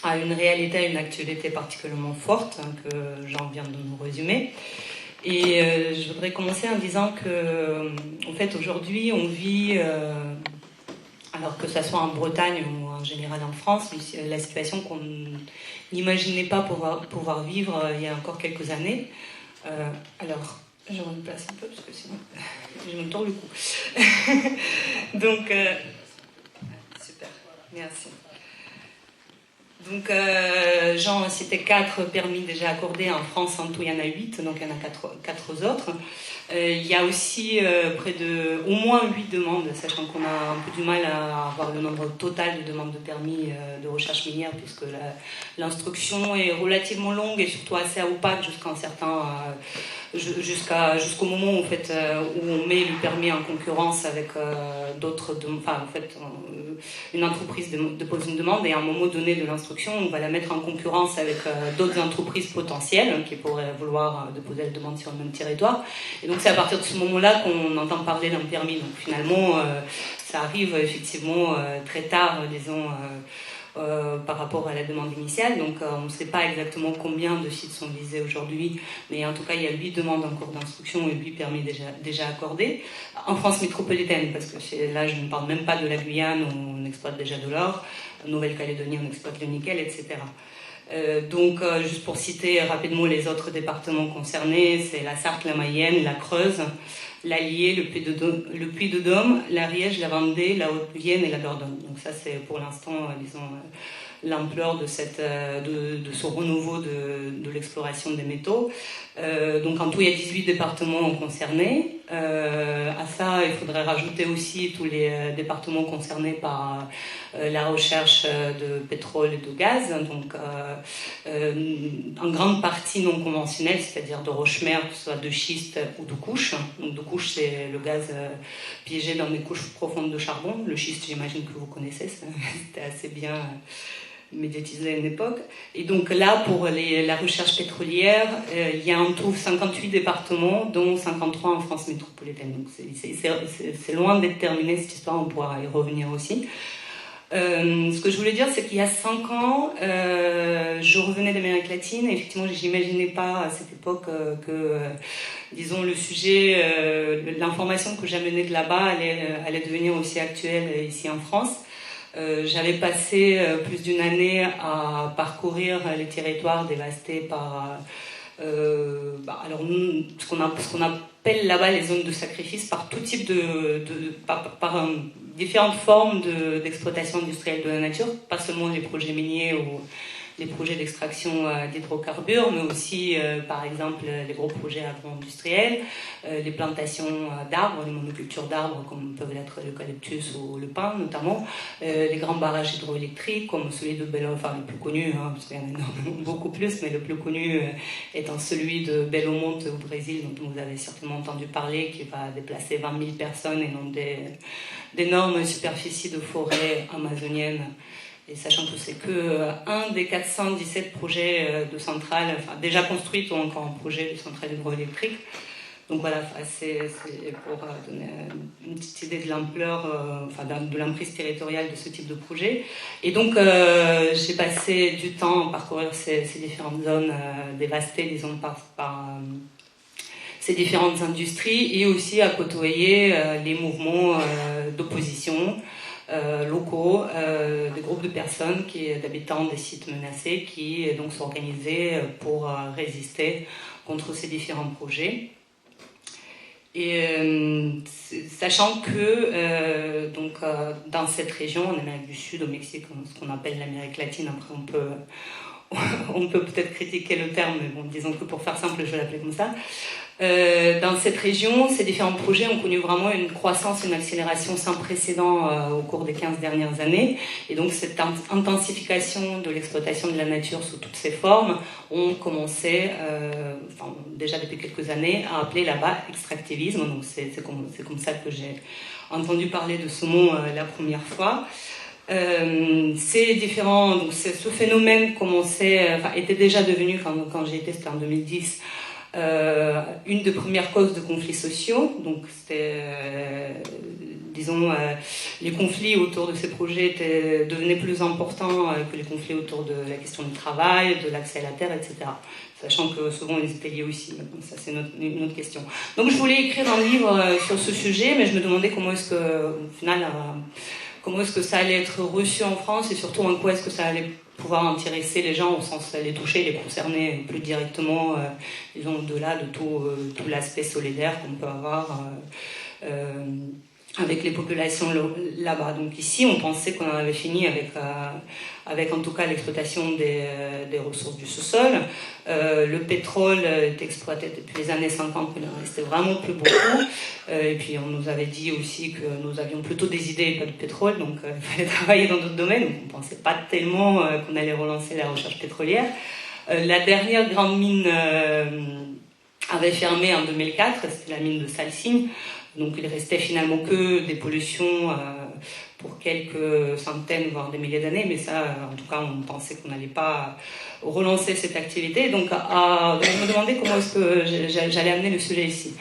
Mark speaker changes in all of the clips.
Speaker 1: à une réalité, à une actualité particulièrement forte que Jean vient de nous résumer. Et je voudrais commencer en disant que, en fait, aujourd'hui, on vit, alors que ce soit en Bretagne ou en général en France, la situation qu'on n'imaginait pas pouvoir vivre il y a encore quelques années. Alors, je me place un peu parce que sinon, je me tords le cou. Donc, super, merci. Donc, Jean a cité 4 permis déjà accordés. En France, en tout, il y en a 8, donc il y en a 4 autres. Il y a aussi au moins 8 demandes, sachant qu'on a un peu du mal à avoir le nombre total de demandes de permis de recherche minière, puisque l'instruction est relativement longue et surtout assez opaque jusqu'au moment en fait, où on met le permis en concurrence avec d'autres. Enfin, en fait, une entreprise dépose une demande et à un moment donné de l'instruction, on va la mettre en concurrence avec d'autres entreprises potentielles qui pourraient vouloir déposer la demande sur le même territoire. Et donc c'est à partir de ce moment-là qu'on entend parler d'un permis. Donc finalement, ça arrive effectivement très tard, disons, par rapport à la demande initiale. Donc on ne sait pas exactement combien de sites sont visés aujourd'hui, mais en tout cas il y a 8 demandes en cours d'instruction et 8 permis déjà accordés. En France métropolitaine, parce que là je ne parle même pas de la Guyane où on exploite déjà de l'or, en Nouvelle-Calédonie on exploite le nickel, etc. Donc, juste pour citer rapidement les autres départements concernés, c'est la Sarthe, la Mayenne, la Creuse, l'Allier, le Puy-de-Dôme, l'Ariège, la Vendée, la Haute-Vienne et la Dordogne. Donc ça, c'est pour l'instant, disons, l'ampleur de ce renouveau de l'exploration des métaux. Donc en tout, il y a 18 départements concernés. À ça, il faudrait rajouter aussi tous les départements concernés par la recherche de pétrole et de gaz, donc en grande partie non conventionnelle, c'est-à-dire de roche-mère, que ce soit de schiste ou de couche. Donc de couche, c'est le gaz piégé dans des couches profondes de charbon. Le schiste, j'imagine que vous connaissez, c'était assez bien médiatisé à une époque. Et donc là, pour la recherche pétrolière, il y a en tout 58 départements, dont 53 en France métropolitaine. Donc c'est loin d'être terminé cette histoire, on pourra y revenir aussi. Ce que je voulais dire, c'est qu'il y a 5 ans, je revenais d'Amérique latine, et effectivement, j'imaginais pas à cette époque que, disons, le sujet, l'information que j'amenais de là-bas allait devenir aussi actuelle ici en France. J'avais passé plus d'une année à parcourir les territoires dévastés par alors ce qu'on appelle là-bas les zones de sacrifice, par tout type par différentes formes d'exploitation industrielle de la nature, pas seulement les projets miniers ou les projets d'extraction d'hydrocarbures, mais aussi, par exemple, les gros projets agro-industriels, les plantations d'arbres, les monocultures d'arbres, comme peuvent être l'eucalyptus ou le pin, notamment, les grands barrages hydroélectriques, comme celui de Belo, enfin le plus connu, parce qu'il y en a beaucoup plus, mais le plus connu étant celui de Belo Monte au Brésil, dont vous avez certainement entendu parler, qui va déplacer 20 000 personnes et non d'énormes superficies de forêt amazoniennes. Et sachant que c'est que un des 417 projets de centrales, enfin, déjà construites ou encore en projet de centrales hydroélectriques. Donc voilà, c'est pour donner une petite idée de l'ampleur, de l'emprise territoriale de ce type de projet. Et donc j'ai passé du temps à parcourir ces différentes zones dévastées, disons, par ces différentes industries, et aussi à côtoyer les mouvements d'opposition locaux, des groupes de personnes, d'habitants des sites menacés, qui donc sont organisés pour résister contre ces différents projets. Et sachant que dans cette région, en Amérique du Sud, au Mexique, ce qu'on appelle l'Amérique latine, après on peut peut-être critiquer le terme, mais bon, disons que pour faire simple, je vais l'appeler comme ça. Dans cette région, ces différents projets ont connu vraiment une croissance, une accélération sans précédent au cours des 15 dernières années. Et donc cette intensification de l'exploitation de la nature sous toutes ses formes ont commencé, déjà depuis quelques années, à appeler là-bas extractivisme. Donc c'est comme ça que j'ai entendu parler de ce mot la première fois. Ce phénomène était déjà devenu, quand j'ai été, c'était en 2010, une des premières causes de conflits sociaux. Donc c'était disons, les conflits autour de ces projets devenaient plus importants que les conflits autour de la question du travail, de l'accès à la terre, etc. Sachant que souvent ils étaient liés aussi, mais bon, ça c'est une autre question. Donc je voulais écrire un livre sur ce sujet, mais je me demandais comment est-ce que, au final, comment est-ce que ça allait être reçu en France et surtout en quoi est-ce que ça allait pouvoir intéresser les gens au sens les toucher, les concerner plus directement, disons au-delà de tout l'aspect solidaire qu'on peut avoir avec les populations là-bas. Donc ici, on pensait qu'on en avait fini avec en tout cas l'exploitation des ressources du sous-sol. Le pétrole est exploité depuis les années 50, mais il en restait vraiment plus beaucoup. Et puis on nous avait dit aussi que nous avions plutôt des idées et pas de pétrole, donc il fallait travailler dans d'autres domaines. Donc on ne pensait pas tellement qu'on allait relancer la recherche pétrolière. La dernière grande mine avait fermé en 2004, c'était la mine de Salsigne. Donc il restait finalement que des pollutions pour quelques centaines, voire des milliers d'années, mais ça, en tout cas, on pensait qu'on n'allait pas relancer cette activité. Donc je me demandais comment est-ce que j'allais amener le sujet ici.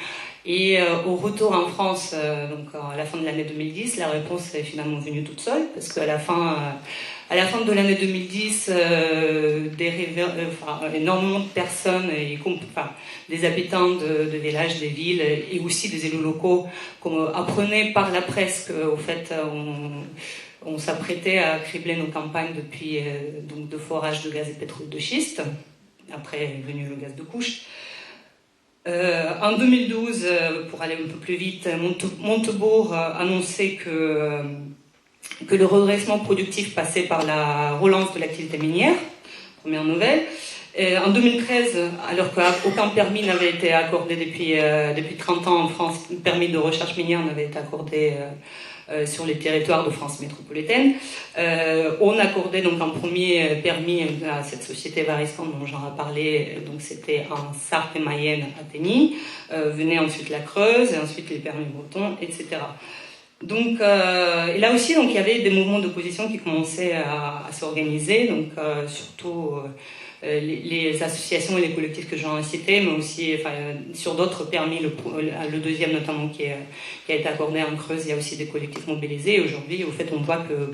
Speaker 1: Et au retour en France, donc à la fin de l'année 2010, la réponse est finalement venue toute seule, parce qu'à la fin de l'année 2010, énormément de personnes, des habitants de villages, des villes, et aussi des élus locaux, apprenaient par la presse qu'au fait, on s'apprêtait à cribler nos campagnes depuis donc de forage de gaz et pétrole de schiste. Après est venu le gaz de couche. En 2012, pour aller un peu plus vite, Montebourg annonçait que le redressement productif passait par la relance de l'activité minière, première nouvelle. En 2013, alors qu'aucun permis n'avait été accordé depuis 30 ans en France, le permis de recherche minière n'avait été accordé sur les territoires de France métropolitaine, on accordait donc un premier permis à cette société Variscan dont j'en ai parlé, donc c'était en Sarthe et Mayenne à Tegny, venait ensuite la Creuse, et ensuite les permis bretons, etc. Donc, et là aussi, donc, il y avait des mouvements d'opposition qui commençaient à s'organiser, donc surtout les associations et les collectifs que j'en ai cités, mais aussi sur d'autres permis, le deuxième notamment qui a été accordé en Creuse, il y a aussi des collectifs mobilisés. Et aujourd'hui, au fait, on voit que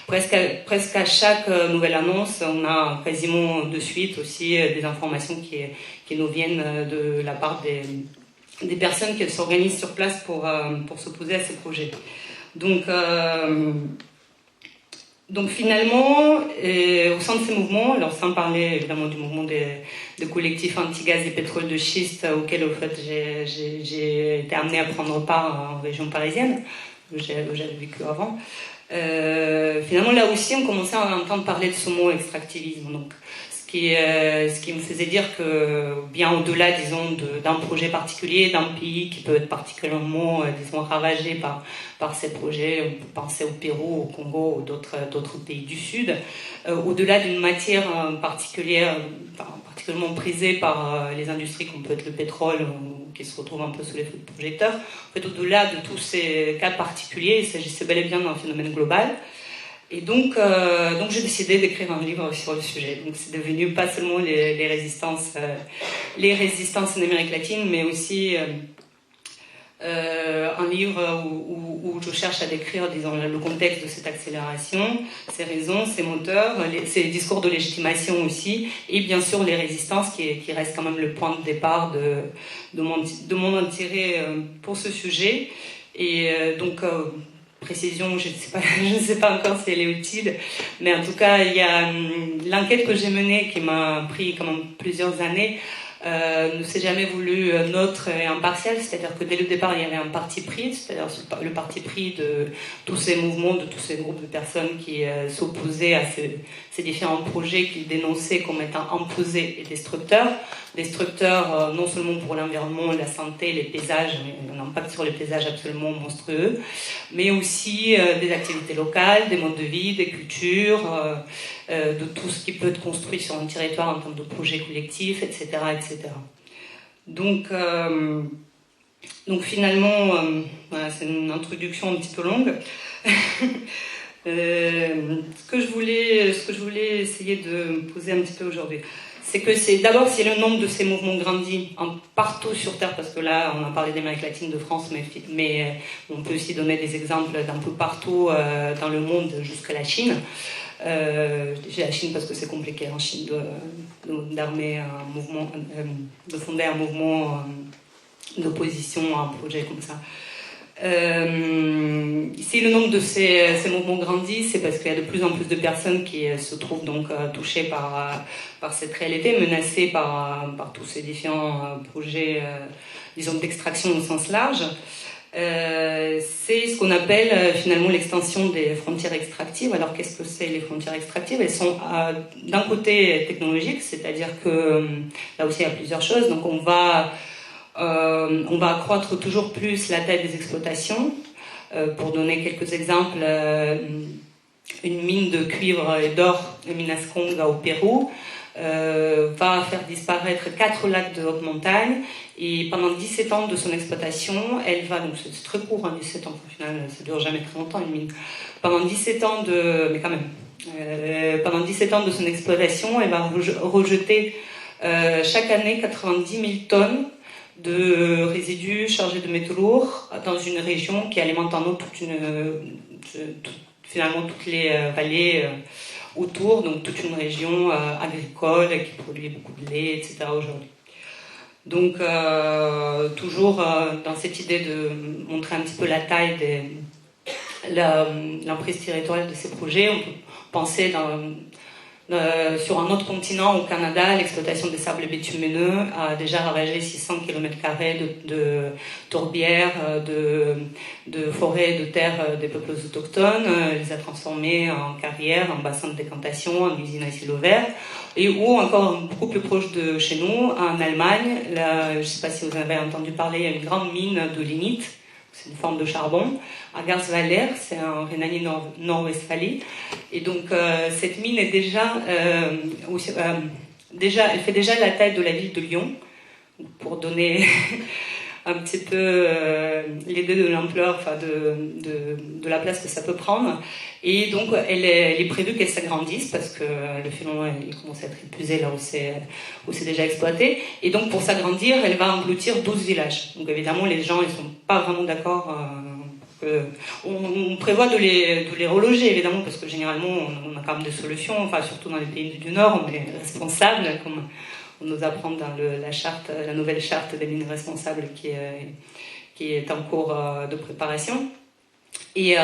Speaker 1: presque à chaque nouvelle annonce, on a quasiment de suite aussi des informations qui nous viennent de la part des personnes qui s'organisent sur place pour s'opposer à ces projets. Donc finalement, au sein de ces mouvements, alors sans parler évidemment du mouvement des collectifs anti-gaz et pétrole de schiste auquel au fait j'ai été amenée à prendre part en région parisienne, où j'avais vécu avant, finalement là aussi on commençait à entendre parler de ce mot extractivisme. Donc, ce qui me faisait dire que, bien au-delà, disons, d'un projet particulier, d'un pays qui peut être particulièrement, disons, ravagé par ces projets, on peut penser au Pérou, au Congo ou d'autres pays du Sud, au-delà d'une matière particulière, particulièrement prisée par les industries comme peut être le pétrole, qui se retrouve un peu sous les feux de projecteurs, en fait, au-delà de tous ces cas particuliers, il s'agissait bel et bien d'un phénomène global. Et donc j'ai décidé d'écrire un livre sur le sujet. Donc c'est devenu pas seulement les résistances en Amérique latine, mais aussi un livre où je cherche à décrire, disons, le contexte de cette accélération, ses raisons, ses moteurs, ses discours de légitimation aussi, et bien sûr les résistances qui restent quand même le point de départ de mon intérêt pour ce sujet. Et précision, je ne sais pas encore si elle est utile, mais en tout cas, il y a l'enquête que j'ai menée qui m'a pris quand même plusieurs années, ne s'est jamais voulu neutre et impartial, c'est-à-dire que dès le départ, il y avait un parti pris, c'est-à-dire le parti pris de tous ces mouvements, de tous ces groupes de personnes qui s'opposaient à ces différents projets qu'ils dénonçaient comme étant imposés et destructeurs. Destructeurs non seulement pour l'environnement, la santé, les paysages, un impact sur les paysages absolument monstrueux, mais aussi des activités locales, des modes de vie, des cultures, de tout ce qui peut être construit sur un territoire en termes de projets collectifs, etc. etc. Donc finalement, voilà, c'est une introduction un petit peu longue. Ce que je voulais essayer de poser un petit peu aujourd'hui. c'est que d'abord si le nombre de ces mouvements grandit partout sur Terre, parce que là on a parlé d'Amérique latine, de France, mais on peut aussi donner des exemples d'un peu partout dans le monde jusqu'à la Chine. J'ai la Chine parce que c'est compliqué en Chine d'armer un mouvement, de fonder un mouvement d'opposition à un projet comme ça. Si le nombre de ces mouvements grandit, c'est parce qu'il y a de plus en plus de personnes qui se trouvent donc touchées par cette réalité, menacées par tous ces différents projets, disons, d'extraction au sens large. C'est ce qu'on appelle finalement l'extension des frontières extractives. Alors qu'est-ce que c'est les frontières extractives? Elles sont d'un côté technologiques, c'est-à-dire que là aussi il y a plusieurs choses. Donc on va accroître toujours plus la taille des exploitations. Pour donner quelques exemples, une mine de cuivre et d'or, la mine Asconga au Pérou, va faire disparaître 4 lacs de haute montagne, et pendant 17 ans de son exploitation, elle va, donc c'est très court, 17 ans, au final, ça dure jamais très longtemps une mine, pendant 17 ans mais quand même, pendant 17 ans de son exploitation, elle va rejeter chaque année 90 000 tonnes de résidus chargés de métaux lourds dans une région qui alimente en eau finalement toutes les vallées autour, donc toute une région agricole qui produit beaucoup de lait, etc. aujourd'hui. Donc toujours dans cette idée de montrer un petit peu la taille l'emprise territoriale de ces projets, on peut penser sur un autre continent, au Canada, l'exploitation des sables bitumineux a déjà ravagé 600 km² de tourbières, de forêts, de terres des peuples autochtones, les a transformés en carrières, en bassins de décantation, en usines à cielo vert, et ou encore beaucoup plus proche de chez nous, en Allemagne, je ne sais pas si vous avez entendu parler, il y a une grande mine de lignite, c'est une forme de charbon, à Garzweiler, c'est en Rhénanie-Nord-Westphalie. Et donc, cette mine est elle fait déjà la taille de la ville de Lyon, pour donner un petit peu l'idée de l'ampleur, enfin de la place que ça peut prendre. Et donc, elle est prévue qu'elle s'agrandisse parce que le filon il commence à être épuisé là où c'est déjà exploité. Et donc, pour s'agrandir, elle va engloutir 12 villages. Donc, évidemment, les gens, ils sont pas vraiment d'accord. On prévoit de les reloger, évidemment, parce que généralement, on a quand même des solutions. Enfin, surtout dans les pays du Nord, on est responsable, comme on nous apprend dans la nouvelle charte des mines responsables qui est en cours de préparation. Et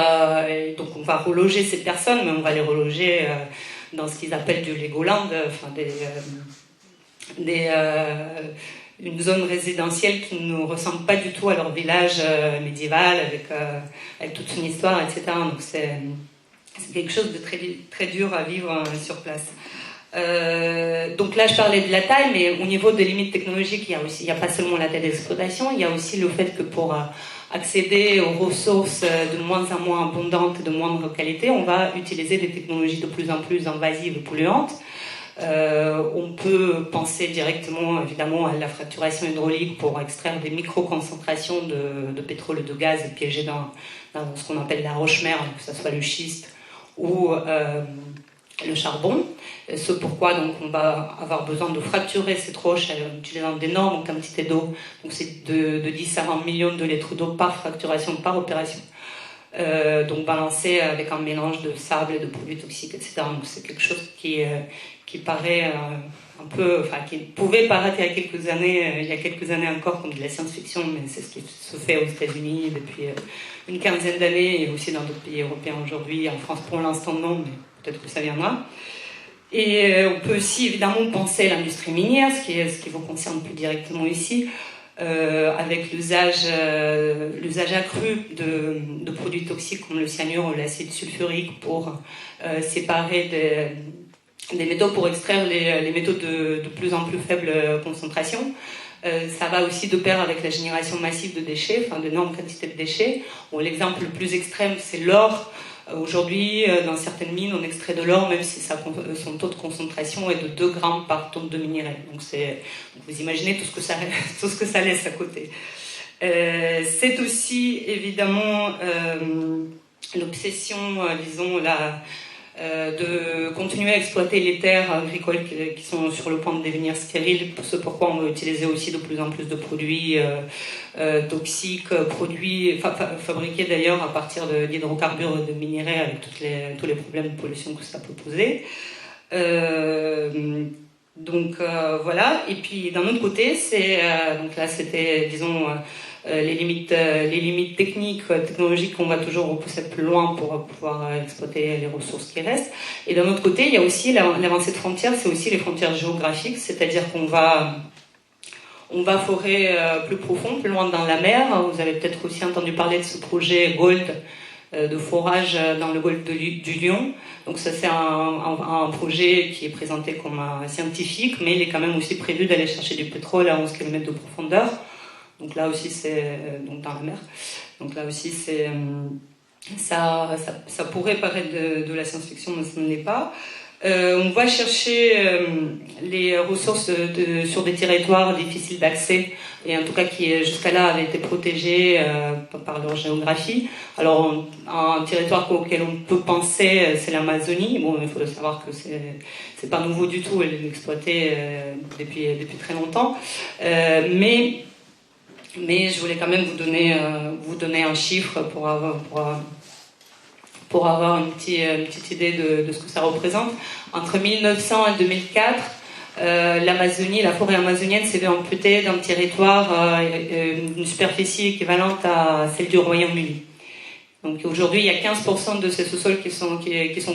Speaker 1: donc on va reloger ces personnes, mais on va les reloger dans ce qu'ils appellent du Legoland, enfin une zone résidentielle qui ne ressemble pas du tout à leur village médiéval avec toute son histoire, etc. Donc c'est quelque chose de très, très dur à vivre sur place. Donc là je parlais de la taille, mais au niveau des limites technologiques, il y a pas seulement la taille d'exploitation, il y a aussi le fait que pour accéder aux ressources de moins en moins abondantes, de moindre qualité, on va utiliser des technologies de plus en plus invasives et polluantes. On peut penser directement évidemment à la fracturation hydraulique pour extraire des micro-concentrations de pétrole et de gaz piégés dans ce qu'on appelle la roche-mère, que ce soit le schiste ou le charbon. Ce pourquoi donc on va avoir besoin de fracturer cette roche en utilisant d'énormes quantités d'eau. Donc c'est de 10 à 20 millions de litres d'eau par fracturation, par opération. Donc balancé avec un mélange de sable et de produits toxiques, etc. Donc c'est quelque chose qui paraît un peu, enfin qui pouvait paraître il y a quelques années encore comme de la science-fiction, mais c'est ce qui se fait aux États-Unis depuis une quinzaine d'années et aussi dans d'autres pays européens aujourd'hui. En France pour l'instant non, mais peut-être que ça viendra. Et on peut aussi évidemment penser à l'industrie minière, ce qui vous concerne plus directement ici, avec l'usage accru de produits toxiques comme le cyanure ou l'acide sulfurique pour séparer des métaux, pour extraire les métaux de plus en plus faible concentration. Ça va aussi de pair avec la génération massive de déchets, enfin d'énormes quantités de déchets. Bon, l'exemple le plus extrême, c'est l'or. Aujourd'hui, dans certaines mines, on extrait de l'or, même si son taux de concentration est de 2 grammes par tonne de minerai. Donc vous imaginez tout ce que ça laisse à côté. C'est aussi évidemment l'obsession, disons, de continuer à exploiter les terres agricoles qui sont sur le point de devenir stériles, ce pourquoi on va utiliser aussi de plus en plus de produits toxiques, produits fabriqués d'ailleurs à partir d'hydrocarbures et de minerais, avec tous les problèmes de pollution que ça peut poser. Voilà. Et puis d'un autre côté, donc là c'était, disons, les limites technologiques qu'on va toujours repousser plus loin pour pouvoir exploiter les ressources qui restent. Et d'un autre côté, il y a aussi l'avancée de frontières, c'est aussi les frontières géographiques, c'est-à-dire qu'on va forer plus profond, plus loin dans la mer. Vous avez peut-être aussi entendu parler de ce projet Gold de forage dans le golfe du Lion. Donc ça, c'est un projet qui est présenté comme scientifique, mais il est quand même aussi prévu d'aller chercher du pétrole à 11 km de profondeur. Donc là aussi, c'est donc dans la mer. Donc là aussi, c'est ça pourrait paraître de la science-fiction, mais ce ne l'est pas. On va chercher les ressources sur des territoires difficiles d'accès, et en tout cas qui jusqu'à là avaient été protégés par leur géographie. Alors un territoire auquel on peut penser, c'est l'Amazonie. Bon, il faut savoir que c'est pas nouveau du tout, elle est exploitée depuis très longtemps. Mais je voulais quand même vous donner un chiffre pour avoir une petite idée de ce que ça représente. Entre 1900 et 2004, l'Amazonie, la forêt amazonienne s'est amputée d'un territoire, d'une superficie équivalente à celle du Royaume-Uni. Donc aujourd'hui, il y a 15% de ces sous-sols qui sont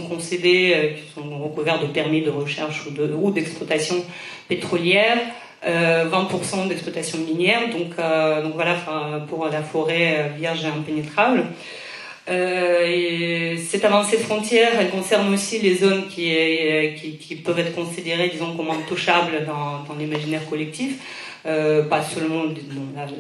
Speaker 1: concédés, qui sont recouverts de permis de recherche ou d'exploitation pétrolière. 20% d'exploitation minière, donc voilà, pour la forêt vierge et impénétrable. Et cette avancée de frontières, elle concerne aussi les zones qui peuvent être considérées, disons, comme intouchables dans l'imaginaire collectif. Pas seulement,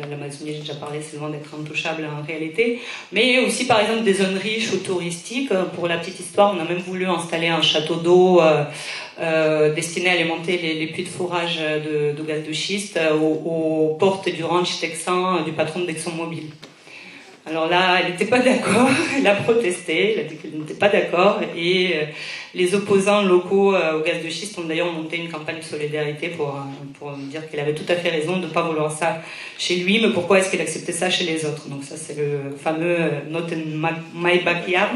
Speaker 1: l'Amazonie, j'ai déjà parlé, c'est loin d'être intouchable en réalité, mais aussi par exemple des zones riches ou touristiques. Pour la petite histoire, on a même voulu installer un château d'eau destiné à alimenter les puits de forage de gaz de schiste aux portes du ranch texan du patron d'ExxonMobil. Alors là, elle n'était pas d'accord, elle a protesté, elle a dit qu'elle n'était pas d'accord, et les opposants locaux au gaz de schiste ont d'ailleurs monté une campagne de solidarité pour dire qu'elle avait tout à fait raison de ne pas vouloir ça chez lui, mais pourquoi est-ce qu'elle acceptait ça chez les autres. Donc ça, c'est le fameux Not in my backyard.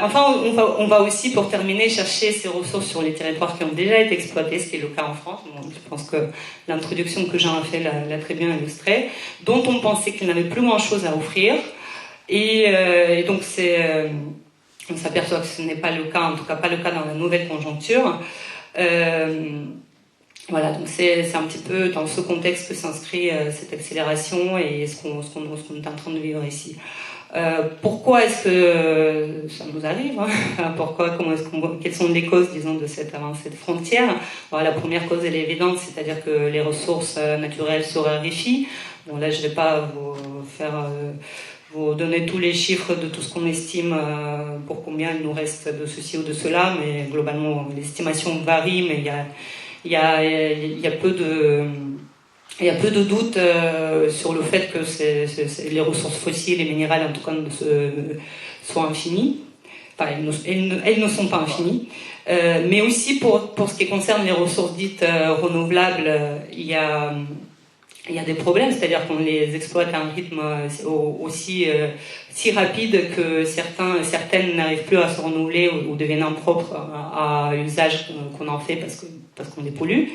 Speaker 1: Enfin, on va aussi, pour terminer, chercher ces ressources sur les territoires qui ont déjà été exploités, ce qui est le cas en France. Bon, je pense que l'introduction que Jean a fait l'a très bien illustré, dont on pensait qu'il n'avait plus grand-chose à offrir. Et donc, on s'aperçoit que ce n'est pas le cas, en tout cas pas le cas dans la nouvelle conjoncture. Voilà, donc c'est un petit peu dans ce contexte que s'inscrit cette accélération et ce qu'on est en train de vivre ici. Pourquoi est-ce que ça nous arrive, hein? Quelles sont les causes, disons, de cette avancée de frontières? Alors, la première cause, elle est évidente, c'est-à-dire que les ressources naturelles se raréfient. Bon, là, je ne vais pas vous donner tous les chiffres de tout ce qu'on estime pour combien il nous reste de ceci ou de cela, mais globalement, les estimations varient, mais il y a peu de doute sur le fait que les ressources fossiles et minérales, en tout cas, soient infinies. Enfin, elles ne sont pas infinies. Mais aussi, pour ce qui concerne les ressources dites renouvelables, il y a des problèmes, c'est-à-dire qu'on les exploite à un rythme aussi si rapide que certaines n'arrivent plus à se renouveler ou deviennent impropres à l'usage qu'on en fait parce qu'on les pollue.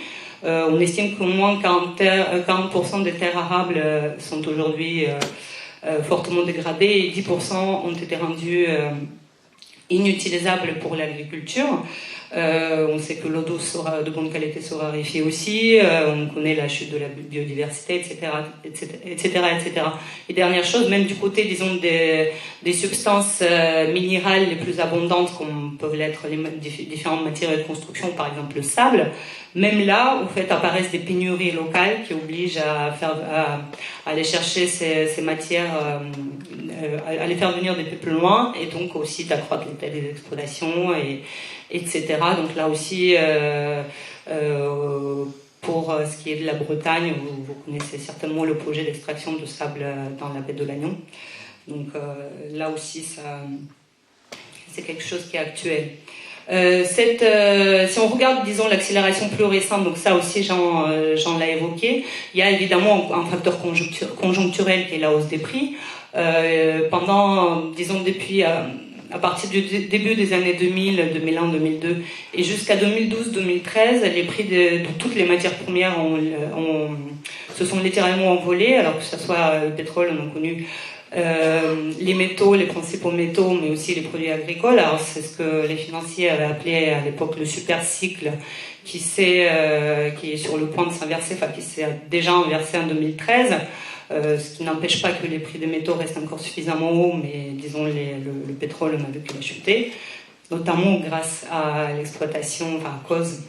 Speaker 1: On estime qu'au moins 40% des terres arables sont aujourd'hui fortement dégradées et 10% ont été rendues inutilisables pour l'agriculture. On sait que l'eau douce de bonne qualité se raréfie aussi, on connaît la chute de la biodiversité, etc., etc., etc., etc. Et dernière chose, même du côté, disons, des substances minérales les plus abondantes, comme peuvent l'être les différentes matières de construction, par exemple le sable, même là, en fait, apparaissent des pénuries locales qui obligent à aller chercher ces matières, à les faire venir des peu plus loin, et donc aussi d'accroître les tailles des exploitations, etc. Donc là aussi, pour ce qui est de la Bretagne, vous connaissez certainement le projet d'extraction de sable dans la baie de Lannion. Donc là aussi, c'est quelque chose qui est actuel. Si on regarde, disons, l'accélération plus récente, donc ça aussi Jean l'a évoqué, il y a évidemment un facteur conjoncturel qui est la hausse des prix. Disons, depuis à partir du début des années 2000, 2001, 2002 et jusqu'à 2012-2013, les prix de toutes les matières premières se sont littéralement envolés, alors que ce soit le pétrole, on a connu les métaux, les principaux métaux, mais aussi les produits agricoles. Alors c'est ce que les financiers avaient appelé à l'époque le super cycle, qui est sur le point de s'inverser, enfin qui s'est déjà inversé en 2013. Ce qui n'empêche pas que les prix des métaux restent encore suffisamment hauts, mais disons le pétrole, on a vu qu'il a chuté, notamment grâce à l'exploitation, enfin à cause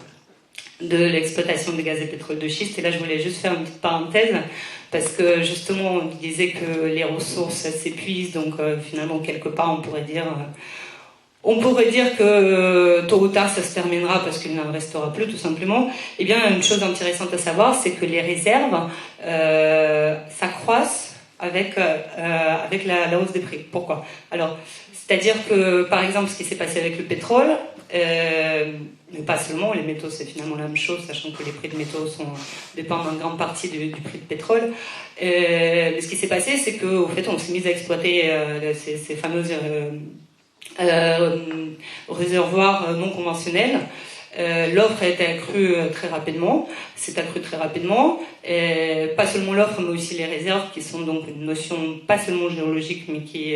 Speaker 1: de l'exploitation des gaz et pétrole de schiste. Et là, je voulais juste faire une petite parenthèse, parce que justement, on disait que les ressources s'épuisent, donc finalement, quelque part, on pourrait dire que tôt ou tard, ça se terminera parce qu'il n'en restera plus, tout simplement. Eh bien, une chose intéressante à savoir, c'est que les réserves s'accroissent avec la hausse des prix. Pourquoi? Alors, c'est-à-dire que, par exemple, ce qui s'est passé avec le pétrole, mais pas seulement, les métaux, c'est finalement la même chose, sachant que les prix de métaux dépendent en grande partie du prix de pétrole. Mais ce qui s'est passé, c'est qu'au fait, on s'est mis à exploiter ces fameuses réservoirs non conventionnels. L'offre a été accrue très rapidement, pas seulement l'offre mais aussi les réserves, qui sont donc une notion pas seulement géologique mais qui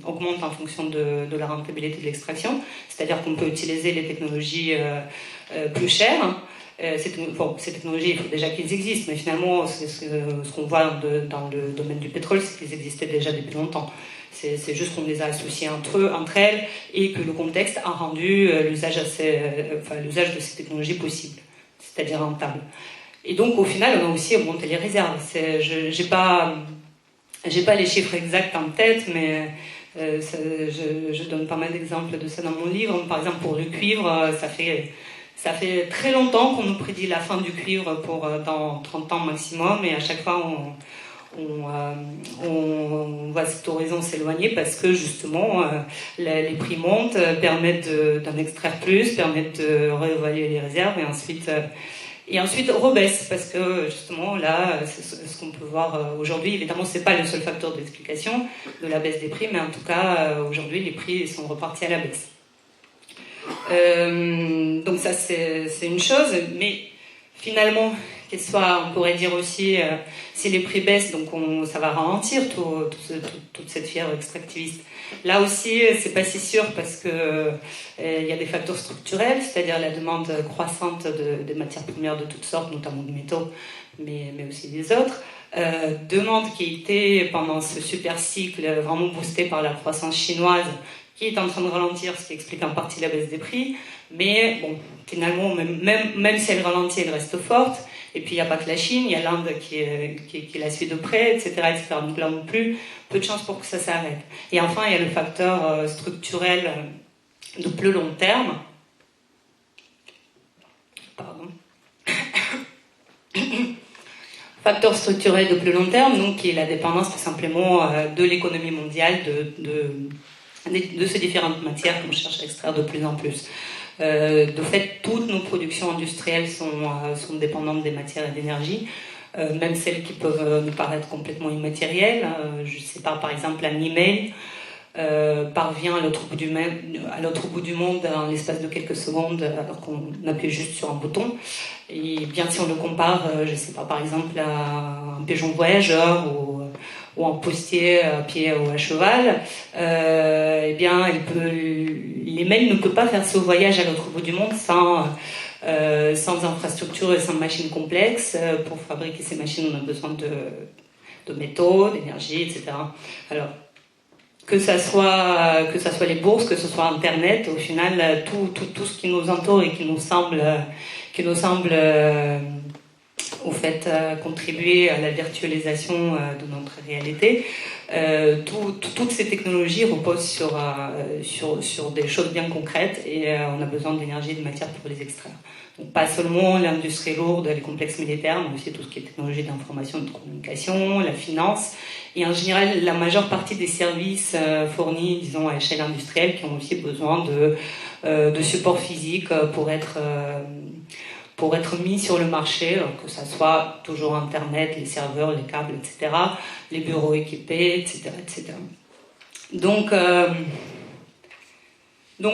Speaker 1: augmente en fonction de la rentabilité de l'extraction, c'est-à-dire qu'on peut utiliser les technologies plus chères. Ces technologies, il faut déjà qu'ils existent, mais finalement ce qu'on voit dans le domaine du pétrole, c'est qu'ils existaient déjà depuis longtemps. C'est juste qu'on les a associés entre elles, et que le contexte a rendu l'usage de ces technologies possible, c'est-à-dire rentable. Et donc au final, on a aussi augmenté les réserves. J'ai pas les chiffres exacts en tête, mais je donne pas mal d'exemples de ça dans mon livre. Par exemple, pour le cuivre, ça fait très longtemps qu'on nous prédit la fin du cuivre dans 30 ans maximum, et à chaque fois on voit cet horizon s'éloigner parce que justement les prix montent, permettent d'en extraire plus, permettent de réévaluer les réserves, et ensuite rebaissent, parce que justement là, c'est ce qu'on peut voir aujourd'hui. Évidemment, c'est pas le seul facteur d'explication de la baisse des prix, mais en tout cas aujourd'hui les prix sont repartis à la baisse. Donc ça c'est une chose, mais finalement, on pourrait dire aussi, si les prix baissent, donc ça va ralentir toute cette fièvre extractiviste. Là aussi, c'est pas si sûr, parce que il y a des facteurs structurels, c'est-à-dire la demande croissante de matières premières de toutes sortes, notamment de métaux, mais aussi des autres. Demande qui a été, pendant ce super cycle, vraiment boostée par la croissance chinoise, qui est en train de ralentir, ce qui explique en partie la baisse des prix. Mais bon, finalement, même si elle ralentit, elle reste forte. Et puis il n'y a pas que la Chine, il y a l'Inde qui la suit de près, etc., etc. Donc là non plus, peu de chances pour que ça s'arrête. Et enfin, il y a le facteur structurel de plus long terme. Pardon. Facteur structurel de plus long terme, donc, qui est la dépendance tout simplement de l'économie mondiale, de ces différentes matières qu'on cherche à extraire de plus en plus. De fait, toutes nos productions industrielles sont dépendantes des matières et d'énergie, même celles qui peuvent nous paraître complètement immatérielles. Je sais pas, par exemple, un email parvient à l'autre bout du monde en l'espace de quelques secondes, alors qu'on appuie juste sur un bouton. Et bien, si on le compare, je sais pas, par exemple, à un pigeon voyageur ou un postier à pied ou à cheval, eh bien, l'email ne peut pas faire ce voyage à l'autre bout du monde sans infrastructure et sans machines complexes. Pour fabriquer ces machines, on a besoin de métaux, d'énergie, etc. Alors, que ça soit les bourses, que ce soit Internet, au final, tout ce qui nous entoure et qui nous semble au fait contribuer à la virtualisation de notre réalité. Toutes ces technologies reposent sur des choses bien concrètes et on a besoin d'énergie et de matière pour les extraire. Donc pas seulement l'industrie lourde, les complexes militaires, mais aussi tout ce qui est technologie d'information et de communication, la finance, et en général la majeure partie des services fournis, disons, à échelle industrielle, qui ont aussi besoin de support physique pour être mis sur le marché, que ça soit toujours Internet, les serveurs, les câbles, etc., les bureaux équipés, etc., etc. Donc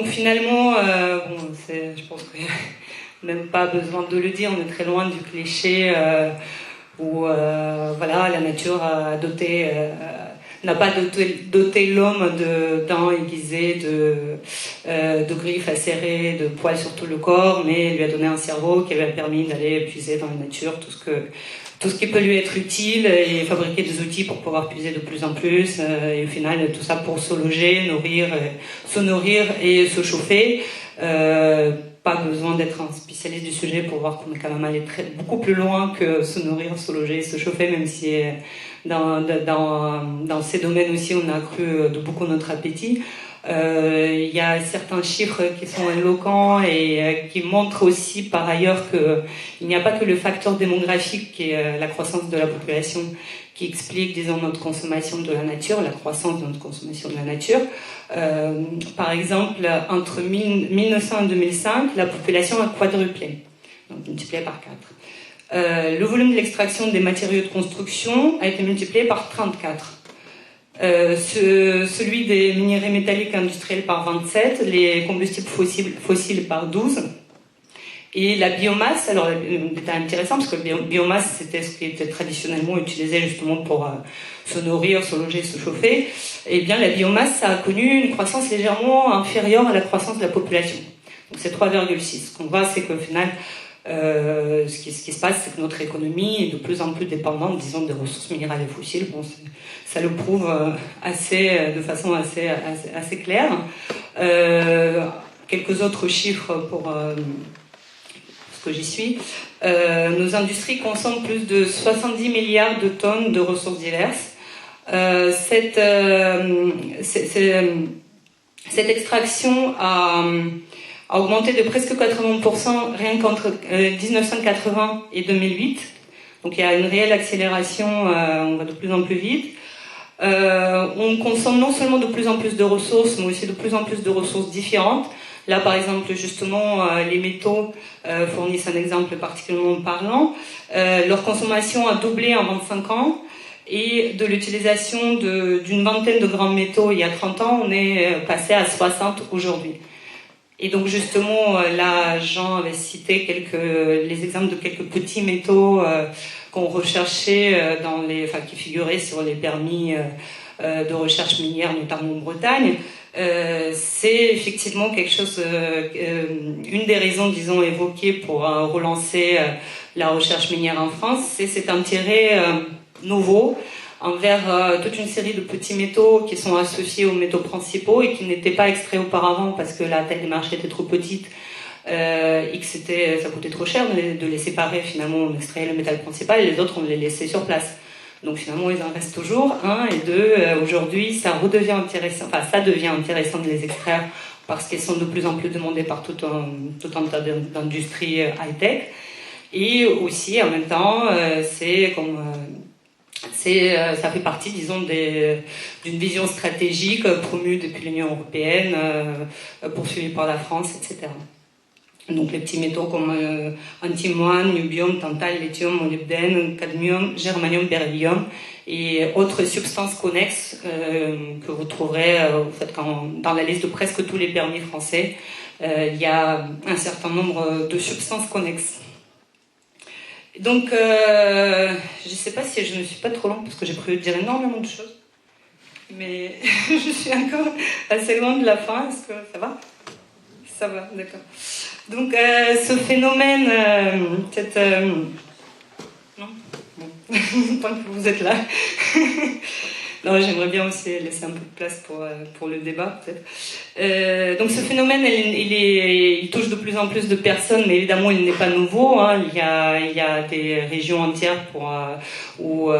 Speaker 1: finalement, je pense qu'il n'y a même pas besoin de le dire, on est très loin du cliché où la nature n'a pas doté l'homme de dents aiguisées, de griffes acérées, de poils sur tout le corps, mais lui a donné un cerveau qui lui a permis d'aller puiser dans la nature tout ce qui peut lui être utile et fabriquer des outils pour pouvoir puiser de plus en plus. Et au final, tout ça pour se loger, se nourrir et se chauffer. Pas besoin d'être un spécialiste du sujet pour voir qu'on est quand même allé beaucoup plus loin que se nourrir, se loger, se chauffer, même si dans ces domaines aussi on a accru de beaucoup notre appétit. Il y a certains chiffres qui sont éloquents et qui montrent aussi par ailleurs qu'il n'y a pas que le facteur démographique qui est la croissance de la population qui explique, disons, notre consommation de la nature, la croissance de notre consommation de la nature. Par exemple, entre 1900 et 2005, la population a quadruplé, donc multiplié par 4. Le volume de l'extraction des matériaux de construction a été multiplié par 34. Celui des minerais métalliques industriels par 27, les combustibles fossiles par 12. Et la biomasse, alors c'était intéressant parce que la biomasse c'était ce qui était traditionnellement utilisé justement pour se nourrir, se loger, se chauffer. Et bien la biomasse ça a connu une croissance légèrement inférieure à la croissance de la population. Donc c'est 3,6. Ce qu'on voit c'est qu'au final, ce qui se passe c'est que notre économie est de plus en plus dépendante, disons, des ressources minérales et fossiles. Bon, ça le prouve de façon assez claire. Quelques autres chiffres pour que j'y suis. Nos industries consomment plus de 70 milliards de tonnes de ressources diverses. Cette extraction a augmenté de presque 80% rien qu'entre 1980 et 2008. Donc il y a une réelle accélération, on va de plus en plus vite. On consomme non seulement de plus en plus de ressources, mais aussi de plus en plus de ressources différentes. Là, par exemple, justement, les métaux fournissent un exemple particulièrement parlant. Leur consommation a doublé en 25 ans et de l'utilisation d'une vingtaine de grands métaux il y a 30 ans, on est passé à 60 aujourd'hui. Et donc, justement, là, Jean avait cité les exemples de quelques petits métaux qu'on recherchait qui figuraient sur les permis de recherche minière, notamment en Bretagne. C'est effectivement quelque chose, une des raisons, disons, évoquées pour relancer la recherche minière en France, c'est cet intérêt nouveau envers toute une série de petits métaux qui sont associés aux métaux principaux et qui n'étaient pas extraits auparavant parce que la taille des marchés était trop petite et que ça coûtait trop cher de les séparer. Finalement, on extrayait le métal principal et les autres, on les laissait sur place. Donc finalement, il en reste toujours un et deux. Aujourd'hui, ça devient intéressant de les extraire parce qu'elles sont de plus en plus demandées par tout un tas d'industries high-tech. Et aussi, en même temps, ça fait partie, disons, d'une vision stratégique promue depuis l'Union européenne, poursuivie par la France, etc. Donc les petits métaux comme antimoine, niobium, tantal, lithium, molybdène, cadmium, germanium, beryllium et autres substances connexes que vous trouverez dans la liste de presque tous les permis français. Il y a un certain nombre de substances connexes. Donc je ne sais pas si je ne suis pas trop longue parce que j'ai prévu de dire énormément de choses, mais je suis encore assez loin de la fin. Est-ce que ça va ? Ça va, d'accord. Donc, ce phénomène, non ? Bon, tant que vous êtes là. Non, j'aimerais bien aussi laisser un peu de place pour le débat, peut-être. Donc ce phénomène, il touche de plus en plus de personnes, mais évidemment, il n'est pas nouveau. Hein. Il y a des régions entières où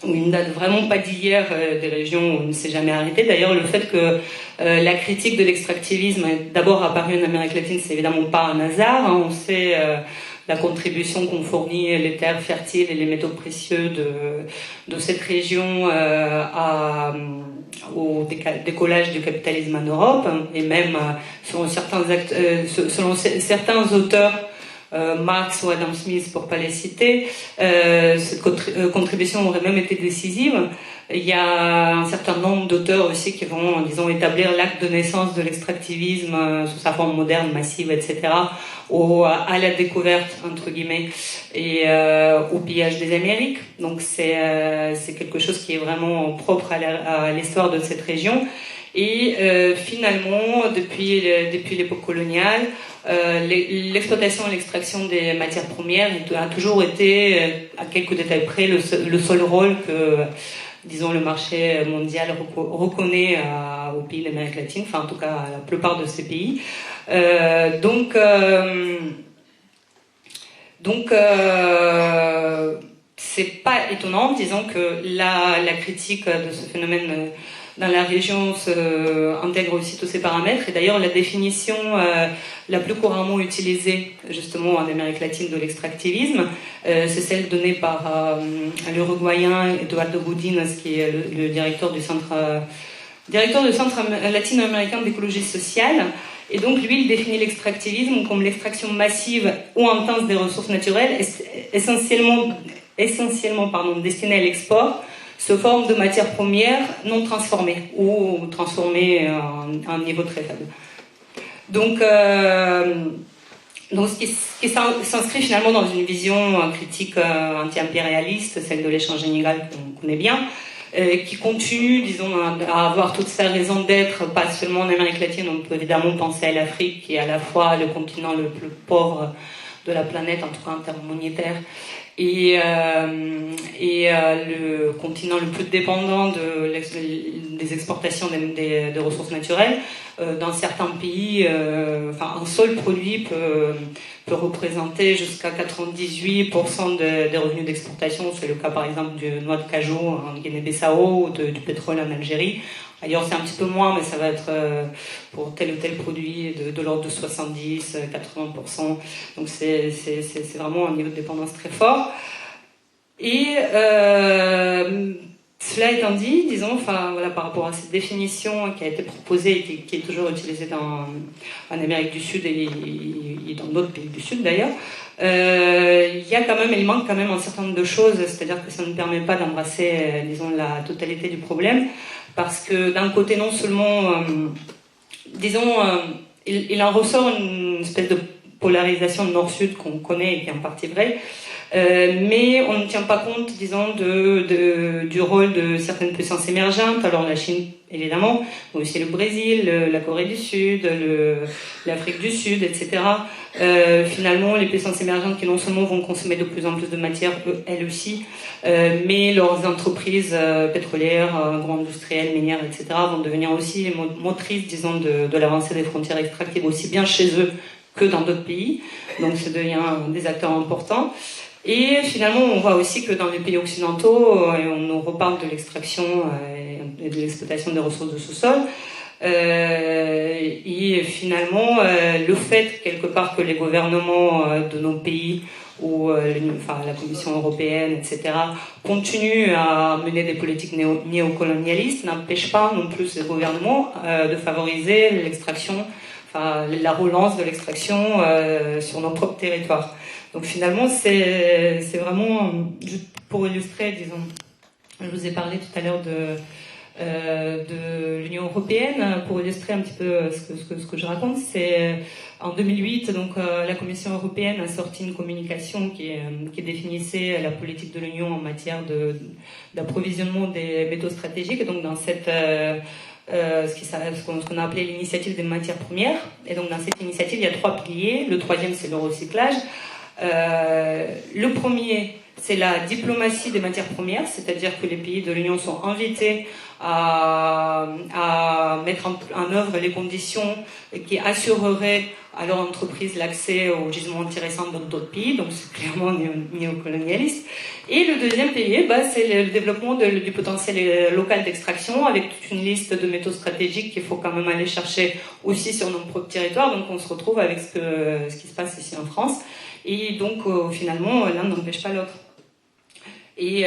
Speaker 1: une date vraiment pas d'hier, des régions où on ne s'est jamais arrêté. D'ailleurs, le fait que la critique de l'extractivisme est d'abord apparue en Amérique latine, c'est évidemment pas un hasard. Hein. On sait la contribution qu'ont fourni les terres fertiles et les métaux précieux de cette région au décollage du capitalisme en Europe, et même selon certains auteurs, Marx ou Adam Smith pour pas les citer, cette contribution aurait même été décisive. Il y a un certain nombre d'auteurs aussi qui vont, disons, établir l'acte de naissance de l'extractivisme sous sa forme moderne, massive, etc., à la découverte, entre guillemets, et au pillage des Amériques. Donc c'est quelque chose qui est vraiment propre à l'histoire de cette région. Et finalement, depuis l'époque coloniale, l'exploitation et l'extraction des matières premières a toujours été, à quelques détails près, le seul rôle que, disons, le marché mondial reconnaît aux pays d'Amérique latine, enfin en tout cas à la plupart de ces pays. Donc c'est pas étonnant, disons, que la critique de ce phénomène dans la région intègre aussi tous ces paramètres. Et d'ailleurs, la définition la plus couramment utilisée, justement, en Amérique latine de l'extractivisme, c'est celle donnée par l'Uruguayen Eduardo Budines, qui est le directeur du Centre latino-américain d'écologie sociale. Et donc, lui, il définit l'extractivisme comme l'extraction massive ou intense des ressources naturelles, essentiellement destinée à l'export, sous forme de matières premières non transformées ou transformées à un niveau très faible. Donc ce qui s'inscrit finalement dans une vision critique anti-impérialiste, celle de l'échange inégal qu'on connaît bien, qui continue, disons, à avoir toute sa raison d'être, pas seulement en Amérique latine. On peut évidemment penser à l'Afrique, qui est à la fois le continent le plus pauvre de la planète, en tout cas en termes monétaires, et le continent le plus dépendant des exportations des ressources naturelles. Dans certains pays, un seul produit peut représenter jusqu'à 98% des revenus d'exportation. C'est le cas par exemple du noix de cajou en Guinée-Bissau ou du pétrole en Algérie. Ailleurs c'est un petit peu moins, mais ça va être pour tel ou tel produit de l'ordre de 70-80%. Donc c'est vraiment un niveau de dépendance très fort. Et cela étant dit, disons, par rapport à cette définition qui a été proposée et qui est toujours utilisée en Amérique du Sud et dans d'autres pays du Sud d'ailleurs, il manque quand même un certain nombre de choses, c'est-à-dire que ça ne permet pas d'embrasser, disons, la totalité du problème, parce que d'un côté, non seulement, il en ressort une espèce de polarisation nord-sud qu'on connaît et qui est en partie vraie, mais on ne tient pas compte, disons, du rôle de certaines puissances émergentes. Alors la Chine, évidemment, mais aussi le Brésil, la Corée du Sud, l'Afrique du Sud, etc. Finalement, les puissances émergentes qui non seulement vont consommer de plus en plus de matières, elles aussi, mais leurs entreprises pétrolières, agro-industrielles, minières, etc. vont devenir aussi motrices, disons, de l'avancée des frontières extractives, aussi bien chez eux que dans d'autres pays. Donc ça devient des acteurs importants. Et finalement, on voit aussi que dans les pays occidentaux, on nous reparle de l'extraction et de l'exploitation des ressources de sous-sol. Et finalement, le fait, quelque part, que les gouvernements de nos pays ou la Commission européenne, etc., continuent à mener des politiques néocolonialistes n'empêche pas non plus ces gouvernements de favoriser l'extraction, la relance de l'extraction sur nos propres territoires. Donc finalement, c'est vraiment, juste pour illustrer, disons, je vous ai parlé tout à l'heure de l'Union européenne, pour illustrer un petit peu ce que je raconte. C'est en 2008, donc la Commission européenne a sorti une communication qui définissait la politique de l'Union en matière d'approvisionnement des métaux stratégiques. Et donc dans cette ce qu'on a appelé l'initiative des matières premières. Et donc dans cette initiative, il y a 3 piliers. Le troisième, c'est le recyclage. Le premier, c'est la diplomatie des matières premières, c'est-à-dire que les pays de l'Union sont invités à mettre en œuvre les conditions qui assureraient à leur entreprise l'accès aux gisements intéressants dans d'autres pays, donc c'est clairement néocolonialiste. Et le deuxième pilier, c'est le développement du potentiel local d'extraction, avec toute une liste de métaux stratégiques qu'il faut quand même aller chercher aussi sur nos propres territoires, donc on se retrouve avec ce qui se passe ici en France, et donc finalement l'un n'empêche pas l'autre. Et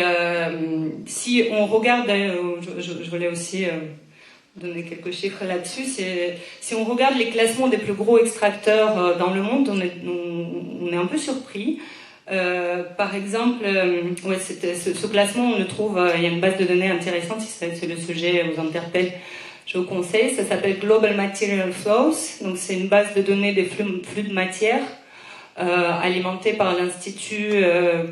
Speaker 1: si on regarde, je voulais aussi donner quelques chiffres là-dessus, si on regarde les classements des plus gros extracteurs dans le monde, on est un peu surpris. Par exemple, ce classement, on le trouve, il y a une base de données intéressante, si le sujet vous interpelle, je vous conseille, ça s'appelle Global Material Flows, donc c'est une base de données des flux de matière, alimenté par l'Institut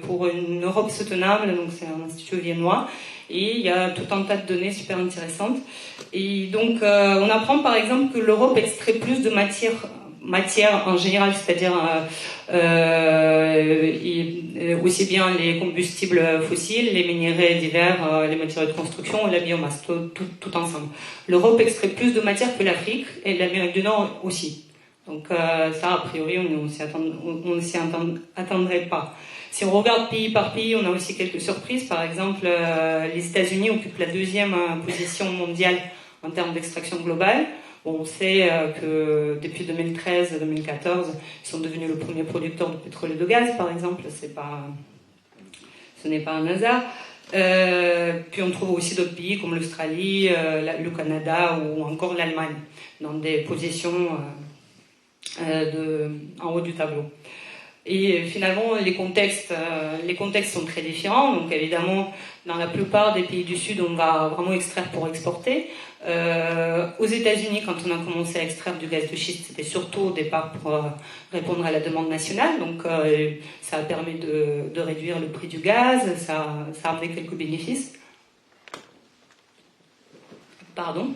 Speaker 1: pour une Europe soutenable, donc c'est un institut viennois, et il y a tout un tas de données super intéressantes. Et donc on apprend par exemple que l'Europe extrait plus de matière en général, c'est-à-dire aussi bien les combustibles fossiles, les minéraux divers, les matériaux de construction et la biomasse, tout ensemble. L'Europe extrait plus de matière que l'Afrique et l'Amérique du Nord aussi. Donc ça, a priori, on ne s'y attendrait pas. Si on regarde pays par pays, on a aussi quelques surprises. Par exemple, les États-Unis occupent la deuxième position mondiale en termes d'extraction globale. Bon, on sait que depuis 2013-2014, ils sont devenus le premier producteur de pétrole et de gaz, par exemple. Ce n'est pas un hasard. Puis on trouve aussi d'autres pays comme l'Australie, le Canada ou encore l'Allemagne, dans des positions en haut du tableau. Et finalement, les contextes sont très différents. Donc évidemment, dans la plupart des pays du Sud, on va vraiment extraire pour exporter. Aux États-Unis, quand on a commencé à extraire du gaz de schiste, c'était surtout au départ pour répondre à la demande nationale. Donc ça a permis de réduire le prix du gaz, ça a amené quelques bénéfices. Pardon.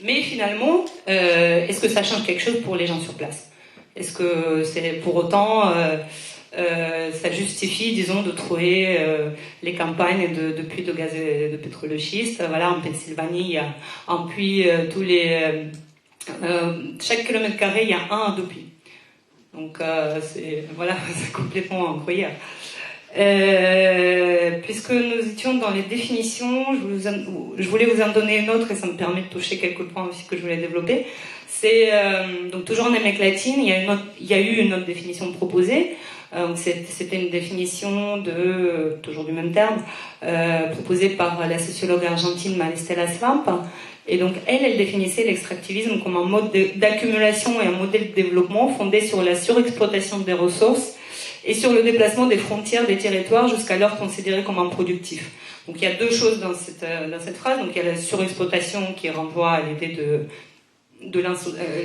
Speaker 1: Mais finalement, est-ce que ça change quelque chose pour les gens sur place ? Est-ce que c'est pour autant ça justifie, disons, de trouver les campagnes de puits de gaz et de pétrole de schiste. Voilà, en Pennsylvanie, il y a un puits chaque kilomètre carré, il y a 1 à 2 puits. Donc c'est complètement incroyable. Puisque nous étions dans les définitions, je voulais vous en donner une autre et ça me permet de toucher quelques points aussi que je voulais développer. C'est donc toujours en Amérique latine, il y a eu une autre définition proposée. C'était une définition toujours du même terme, proposée par la sociologue argentine Maristela Svamp. Et donc elle définissait l'extractivisme comme un mode d'accumulation et un modèle de développement fondé sur la surexploitation des ressources et sur le déplacement des frontières des territoires jusqu'alors considérés comme improductifs. Donc il y a deux choses dans cette phrase. Donc il y a la surexploitation qui renvoie à l'idée de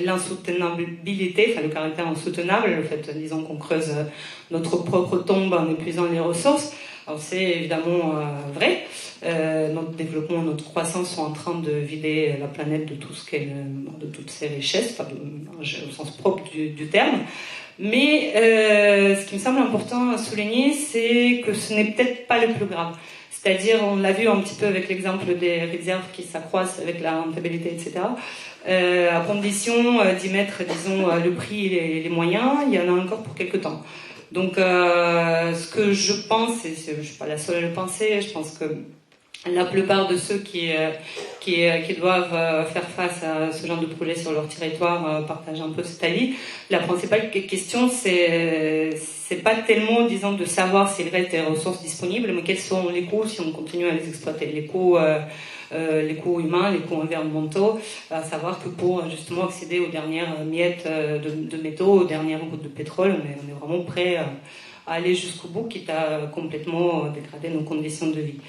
Speaker 1: l'insoutenabilité, enfin le caractère insoutenable, le fait, disons, qu'on creuse notre propre tombe en épuisant les ressources. Alors c'est évidemment vrai. Notre développement, notre croissance sont en train de vider la planète de tout ce qu'elle, de toutes ses richesses, enfin, au sens propre du terme. Mais ce qui me semble important à souligner, c'est que ce n'est peut-être pas le plus grave. C'est-à-dire, on l'a vu un petit peu avec l'exemple des réserves qui s'accroissent avec la rentabilité, etc. À condition d'y mettre, disons, le prix et les moyens, il y en a encore pour quelques temps. Donc, ce que je pense, et je ne suis pas la seule à le penser, je pense que la plupart de ceux qui doivent faire face à ce genre de projet sur leur territoire partagent un peu cet avis. La principale question, c'est pas tellement, disons, de savoir s'il reste des ressources disponibles, mais quels sont les coûts si on continue à les exploiter. Les coûts humains, les coûts environnementaux, à savoir que pour justement accéder aux dernières miettes de métaux, aux dernières gouttes de pétrole, on est vraiment prêt à aller jusqu'au bout, quitte à complètement dégrader nos conditions de vie.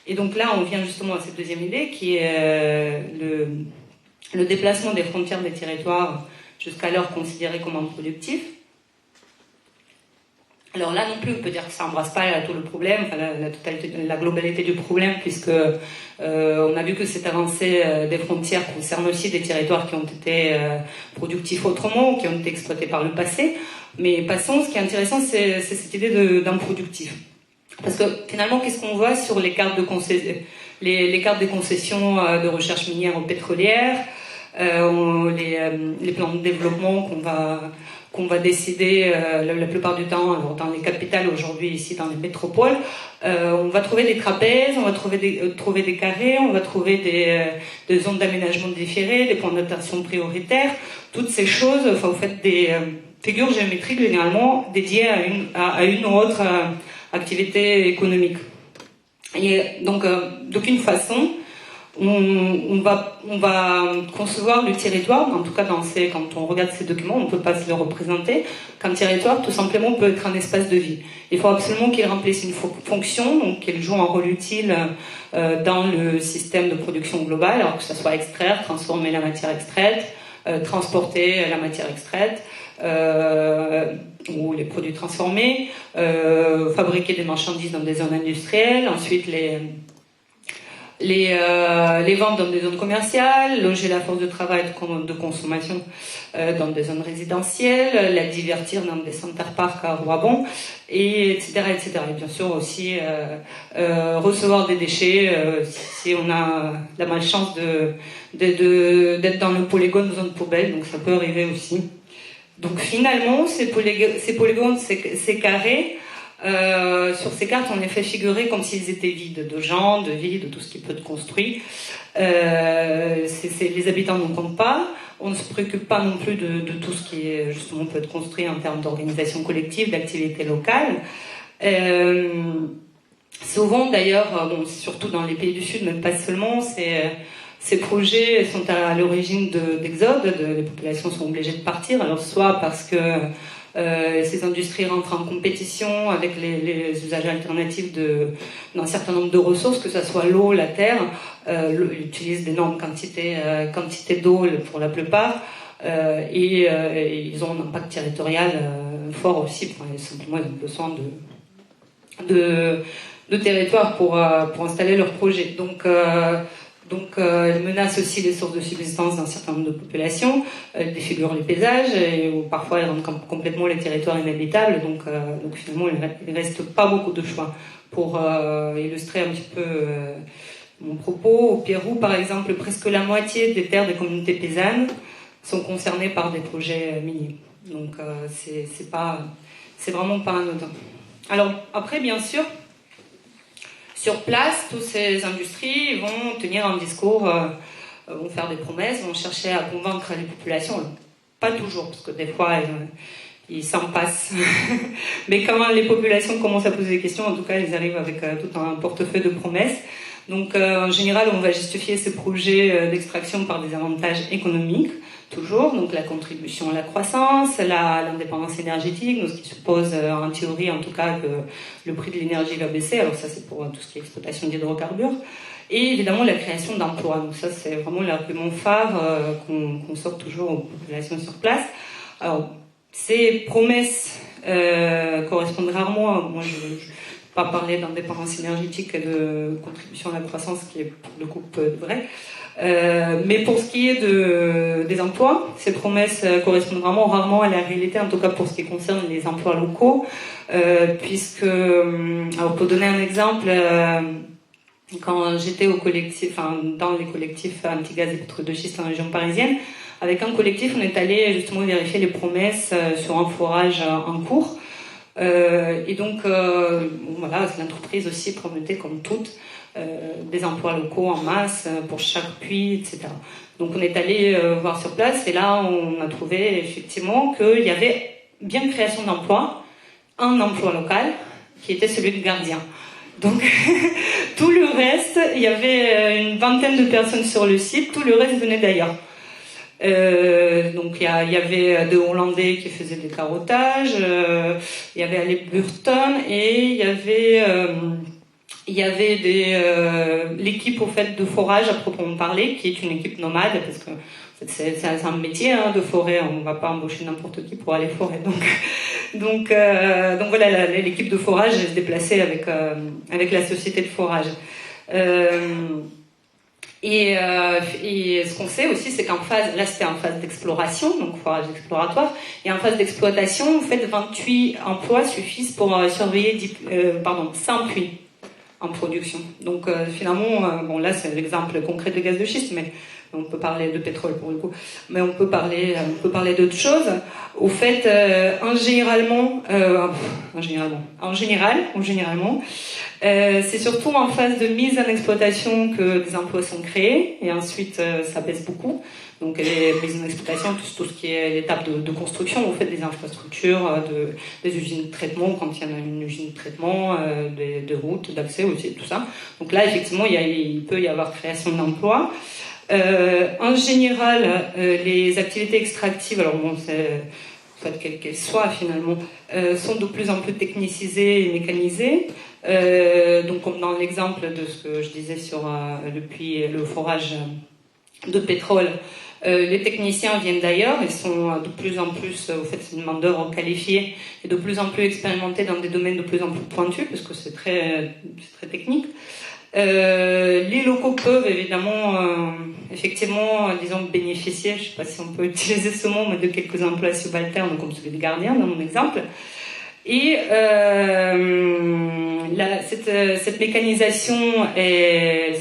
Speaker 1: Et donc là, on vient justement à cette deuxième idée qui est le déplacement des frontières des territoires jusqu'alors considérés comme improductifs. Alors là non plus, on peut dire que ça n'embrasse pas tout le problème, enfin la globalité du problème, puisque on a vu que cette avancée des frontières concerne aussi des territoires qui ont été productifs autrement, ou qui ont été exploités par le passé. Mais passons, ce qui est intéressant, c'est cette idée d'improductif. Parce que finalement, qu'est-ce qu'on voit sur les cartes les cartes des concessions de recherche minière ou pétrolière, les plans de développement qu'on va décider la plupart du temps dans les capitales, aujourd'hui ici dans les métropoles, on va trouver des trapèzes, on va trouver des carrés, on va trouver des zones d'aménagement différées, des points d'attention prioritaires, toutes ces choses. Enfin, vous faites des figures géométriques généralement dédiées à une ou autre activité économique. Et donc, d'aucune façon, on va concevoir le territoire, en tout cas quand on regarde ces documents, on ne peut pas se le représenter, qu'un territoire tout simplement peut être un espace de vie. Il faut absolument qu'il remplisse une fonction, donc qu'il joue un rôle utile dans le système de production globale, alors que ce soit extraire, transformer la matière extraite, transporter la matière extraite, ou les produits transformés, fabriquer des marchandises dans des zones industrielles, ensuite les vendre dans des zones commerciales, loger la force de travail de consommation dans des zones résidentielles, la divertir dans des center parks à Roibon, et etc., etc. Et bien sûr aussi recevoir des déchets si on a la malchance d'être dans le polygone zone poubelle, donc ça peut arriver aussi. Donc finalement, ces polygones, ces carrés, sur ces cartes, on les fait figurer comme s'ils étaient vides de gens, de vie, de tout ce qui peut être construit. Les habitants ne comptent pas. On ne se préoccupe pas non plus de tout ce qui justement peut être construit en termes d'organisation collective, d'activité locale. Souvent d'ailleurs, surtout dans les pays du Sud, mais pas seulement, ces projets sont à l'origine d'exode, les populations sont obligées de partir, alors soit parce que ces industries rentrent en compétition avec les usages alternatifs d'un certain nombre de ressources, que ce soit l'eau, la terre, ils utilisent d'énormes quantités d'eau pour la plupart, et ils ont un impact territorial fort aussi, simplement ils ont besoin de territoire pour installer leurs projets. Donc elles menacent aussi les sources de subsistance d'un certain nombre de populations, elles défigurent les paysages, et parfois elles rendent complètement les territoires inhabitables, donc finalement il ne reste pas beaucoup de choix. Pour illustrer un petit peu mon propos, au Pérou par exemple, presque la moitié des terres des communautés paysannes sont concernées par des projets miniers. Donc c'est vraiment pas anodin. Alors après bien sûr, sur place, toutes ces industries vont tenir un discours, vont faire des promesses, vont chercher à convaincre les populations. Pas toujours, parce que des fois, ils s'en passent. Mais quand les populations commencent à poser des questions, en tout cas, ils arrivent avec tout un portefeuille de promesses. Donc, en général, on va justifier ces projets d'extraction par des avantages économiques, toujours. Donc, la contribution à la croissance, l'indépendance énergétique, donc ce qui suppose, en théorie, en tout cas, que le prix de l'énergie va baisser. Alors, ça, c'est pour tout ce qui est exploitation d'hydrocarbures. Et évidemment, la création d'emplois. Donc, ça, c'est vraiment l'argument phare qu'on sort toujours aux populations sur place. Alors, ces promesses correspondent rarement à... Moi, je pas parler d'indépendance énergétique et de contribution à la croissance, qui est pour le coup peu vrai. Mais pour ce qui est des emplois, ces promesses correspondent vraiment rarement à la réalité, en tout cas pour ce qui concerne les emplois locaux, puisque, alors pour donner un exemple, quand j'étais dans les collectifs anti-gaz et pétrole de schiste en région parisienne, avec un collectif, on est allé justement vérifier les promesses sur un forage en cours. Et donc, voilà, l'entreprise aussi promettait, comme toutes, des emplois locaux en masse pour chaque puits, etc. Donc, on est allé voir sur place, et là, on a trouvé effectivement qu'il y avait bien création d'emplois, un emploi local, qui était celui de gardien. Donc, tout le reste, il y avait une vingtaine de personnes sur le site, tout le reste venait d'ailleurs. Donc il y avait des Hollandais qui faisaient des carottages, il y avait Alec Burton, et il y avait l'équipe au fait de forage à proprement parler, qui est une équipe nomade, parce que c'est un métier de forêt, on ne va pas embaucher n'importe qui pour aller forer. Donc voilà, l'équipe de forage se déplaçait avec la société de forage. Et ce qu'on sait aussi, c'est qu'en phase, là c'était en phase d'exploration, donc forage exploratoire, et en phase d'exploitation, en fait, 28 emplois suffisent pour surveiller 100 puits en production. Donc finalement, bon là c'est l'exemple concret de gaz de schiste, mais on peut parler de pétrole pour le coup, mais on peut parler d'autres choses. Au fait, généralement, c'est surtout en phase de mise en exploitation que des emplois sont créés, et ensuite ça baisse beaucoup. Donc les mises en exploitation, tout ce qui est l'étape de construction, au fait des infrastructures, des usines de traitement, quand il y en a une usine de traitement, de routes, d'accès aussi, tout ça. Donc là, effectivement, il peut y avoir création d'emplois. En général, les activités extractives, alors bon, soit quelles qu'elles soient finalement, sont de plus en plus technicisées et mécanisées. Donc comme dans l'exemple de ce que je disais sur le puits et le forage de pétrole, les techniciens viennent d'ailleurs, ils sont de plus en plus, au fait, c'est une main-d'œuvre qualifiée et de plus en plus expérimentée dans des domaines de plus en plus pointus, parce que c'est très technique. Les locaux peuvent évidemment, effectivement, disons, bénéficier, je ne sais pas si on peut utiliser ce mot, mais de quelques emplois subalternes, comme celui de gardien dans mon exemple. Et cette mécanisation, elle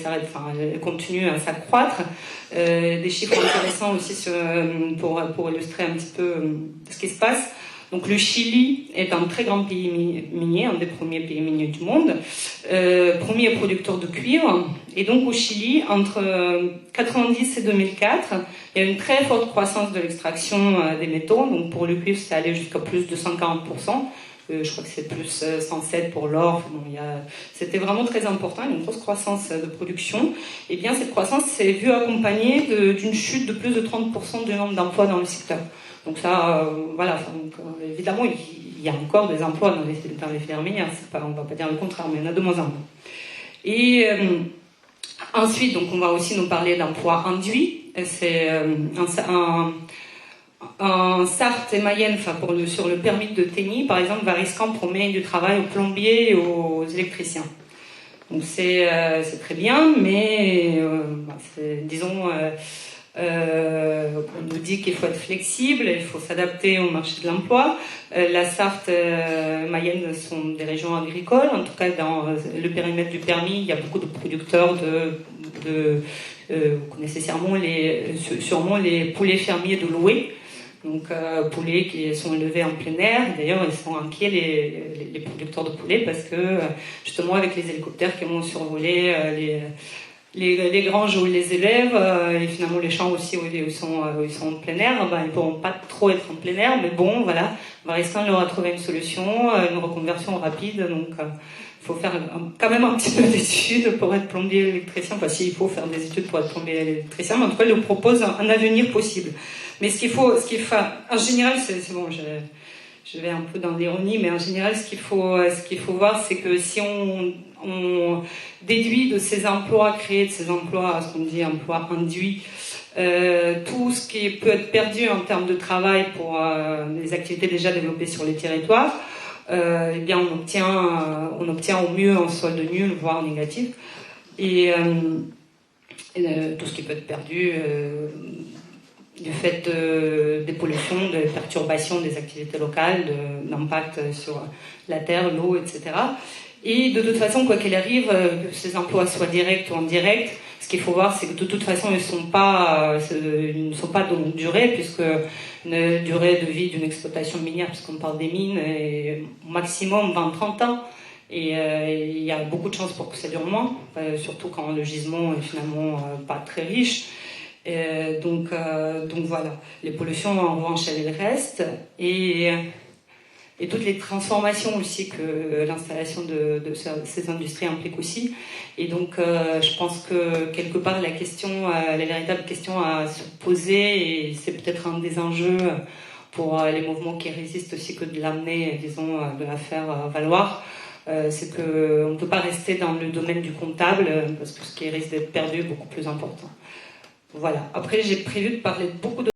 Speaker 1: continue à s'accroître. Des chiffres intéressants aussi pour illustrer un petit peu ce qui se passe. Donc le Chili est un très grand pays minier, un des premiers pays miniers du monde, premier producteur de cuivre. Et donc au Chili, entre 90 et 2004, il y a une très forte croissance de l'extraction des métaux. Donc pour le cuivre, c'est allé jusqu'à plus de 140%. Je crois que c'est plus 107 pour l'or. Bon, c'était vraiment très important, une grosse croissance de production. Et bien cette croissance s'est vue accompagnée d'une chute de plus de 30% du nombre d'emplois dans le secteur. Donc ça, voilà. Donc, évidemment, il y a encore des emplois dans les filières minières. On ne va pas dire le contraire, mais il y en a de moins en moins. Et ensuite, donc, on va aussi nous parler d'emplois induits. C'est en Sarthe et Mayenne, sur le permis de Tény, par exemple, Variscan promet du travail aux plombiers et aux électriciens. Donc c'est très bien, mais disons, on nous dit qu'il faut être flexible, il faut s'adapter au marché de l'emploi. La Sarthe et Mayenne sont des régions agricoles, en tout cas dans le périmètre du permis, il y a beaucoup de producteurs vous connaissez sûrement les poulets fermiers de Loué. Donc poulets qui sont élevés en plein air. D'ailleurs, ils sont inquiets, les producteurs de poulets, parce que justement avec les hélicoptères qui vont survoler les granges où ils les élèvent, et finalement les champs aussi où ils sont en plein air, ils ne pourront pas trop être en plein air, mais bon, voilà, Variscan leur a trouvé une solution, une reconversion rapide. Donc il faut faire quand même un petit peu d'études pour être plombier électricien. Enfin, s'il faut faire des études pour être plombier électricien, mais en tout cas, il nous propose un avenir possible. Mais en général, c'est bon, je vais un peu dans l'ironie, mais en général, ce qu'il faut voir, c'est que si on déduit de ces emplois créés, de ces emplois, ce qu'on dit emplois induits, tout ce qui peut être perdu en termes de travail pour les activités déjà développées sur les territoires, eh bien on obtient au mieux un solde nul, voire négatif, et tout ce qui peut être perdu du fait des pollutions, de perturbations des activités locales, d'impact sur la terre, l'eau, etc. Et de toute façon, quoi qu'il arrive, que ces emplois soient directs ou indirects, ce qu'il faut voir, c'est que de toute façon, ils ne sont pas de longue durée, puisque une durée de vie d'une exploitation minière, puisqu'on parle des mines, est au maximum 20-30 ans. Et il y a beaucoup de chances pour que ça dure moins, surtout quand le gisement est finalement pas très riche. Donc voilà, les pollutions en revanche elles restent, et toutes les transformations aussi que l'installation de ces industries implique aussi. Et donc je pense que quelque part la véritable question à se poser, et c'est peut-être un des enjeux pour les mouvements qui résistent aussi, que de l'amener, disons, de la faire valoir, c'est qu'on ne peut pas rester dans le domaine du comptable, parce que ce qui risque d'être perdu est beaucoup plus important. Voilà. Après, j'ai prévu de parler de beaucoup de